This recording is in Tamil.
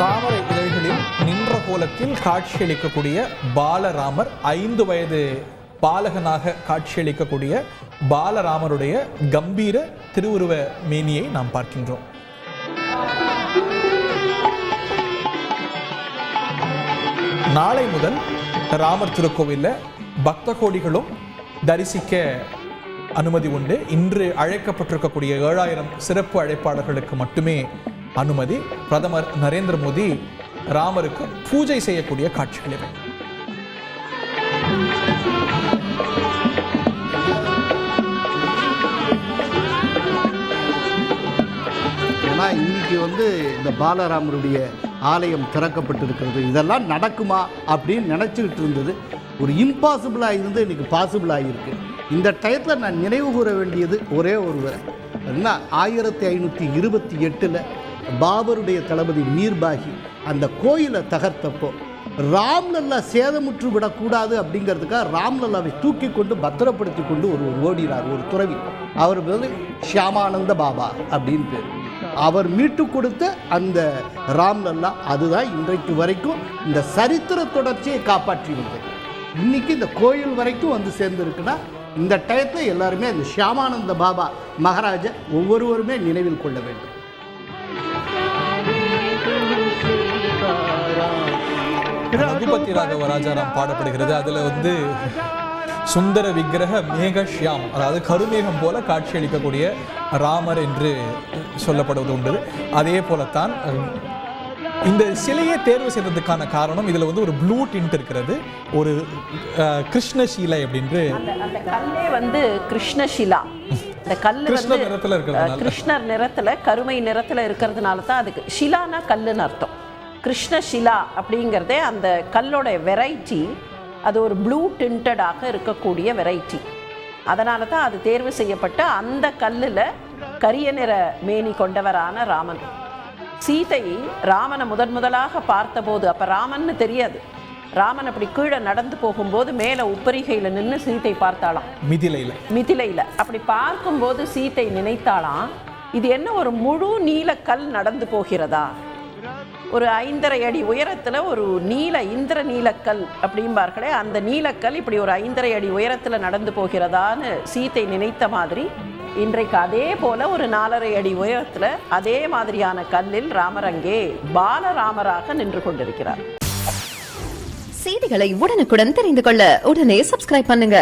தாமரை இதழ்களில் நின்ற கோலத்தில் காட்சியளிக்கக்கூடிய பாலராமர், 5 வயது பாலகனாக காட்சியளிக்கக்கூடிய பாலராமருடைய கம்பீர திருவுருவ மேனியை நாம் பார்க்கின்றோம். நாளை முதல் ராமர் திருக்கோவிலில் பக்த கோடிகளும் தரிசிக்க அனுமதி உண்டு. இன்று அழைக்கப்பட்டிருக்கக்கூடிய 7000 சிறப்பு அழைப்பாளர்களுக்கு மட்டுமே அனுமதி. பிரதமர் நரேந்திர மோடி ராமருக்கு பூஜை செய்யக்கூடிய காட்சிகள் இவை. ஏன்னா இன்னைக்கு இந்த பாலராமருடைய ஆலயம் திறக்கப்பட்டிருக்கிறது. இதெல்லாம் நடக்குமா அப்படின்னு நினச்சிக்கிட்டு இருந்தது. ஒரு இம்பாசிபிளாக இருந்து இன்னைக்கு பாசிபிளாக இருக்குது. இந்த டயத்தில் நான் நினைவு கூற வேண்டியது ஒரே ஒருவர். என்ன 1528 பாபருடைய தளபதி மீர்பாகி அந்த கோயிலை தகர்த்தப்போ ராம்லல்லா சேதமுற்று விடக்கூடாது அப்படிங்கிறதுக்காக ராம்லல்லாவை தூக்கி கொண்டு பத்திரப்படுத்தி கொண்டு ஒரு ஓடினார் ஒரு துறவி. அவர் ஷியாமானந்த பாபா அப்படின்னு பேர். அவர் மீட்டு கொடுத்த அந்த ராம்லல்லா அதுதான் இன்றைக்கு வரைக்கும் இந்த சரித்திர தொடர்ச்சியை காப்பாற்றி வந்தது. இன்னைக்கு இந்த கோயில் வரைக்கும் சேர்ந்துருக்குன்னா இந்த டயத்தை எல்லாருமே அந்த ஷியாமானந்த பாபா மகாராஜா ஒவ்வொருவருமே நினைவில் கொள்ள வேண்டும். ரகுபதி ராகவ ராஜாராம் பாடப்படுகிறது. அதுல சுந்தர விக்கிரக மேகஷ்யாம், அதாவது கருமேகம் போல காட்சியளிக்கக்கூடிய ராமர் என்று சொல்லப்படுவது உண்டு. அதே போலத்தான் இந்த சிலையை தேர்வு செய்ததுக்கான காரணம் இதுல ஒரு ப்ளூ டிண்ட் இருக்கிறது, ஒரு கிருஷ்ணசீலை அப்படின்று. அந்த கல்லே கிருஷ்ணசீலா, இந்த கல்லு கிருஷ்ணர் நிறத்துல கருமை நிறத்துல இருக்கிறதுனால தான் அதுக்கு ஷிலானா கல்லுன்னு அர்த்தம். கிருஷ்ணஷிலா அப்படிங்கிறதே அந்த கல்லோட வெரைட்டி, அது ஒரு ப்ளூ டிண்டடாக இருக்கக்கூடிய வெரைட்டி. அதனால தான் அது தேர்வு செய்யப்பட்ட அந்த கல்லில் கரிய நிற மேனி கொண்டவரான ராமன். சீதை ராமனை முதலாக பார்த்தபோது, அப்போ ராமன்னு தெரியாது, ராமன் அப்படி கீழே நடந்து போகும்போது மேலே உப்பரிகையில் நின்று சீதை பார்த்தாளாம், மிதிலையில். அப்படி பார்க்கும்போது சீதை நினைத்தாளாம், இது என்ன ஒரு முழு நீலக்கல் நடந்து போகிறதா, ஒரு 5.5 அடி உயரத்தில் ஒரு இந்திர நீலக்கல் அப்படிம்பார்களே, அந்த நீலக்கல் இப்படி ஒரு 5.5 அடி உயரத்தில் நடந்து போகிறதான்னு சீத்தை நினைத்த மாதிரி இன்றைக்கு அதே போல ஒரு 4.5 அடி உயரத்தில் அதே மாதிரியான கல்லில் ராமர் அங்கே பாலராமராக நின்று கொண்டிருக்கிறார். செய்திகளை உடனுக்குடன் தெரிந்து கொள்ள உடனே சப்ஸ்கிரைப் பண்ணுங்க.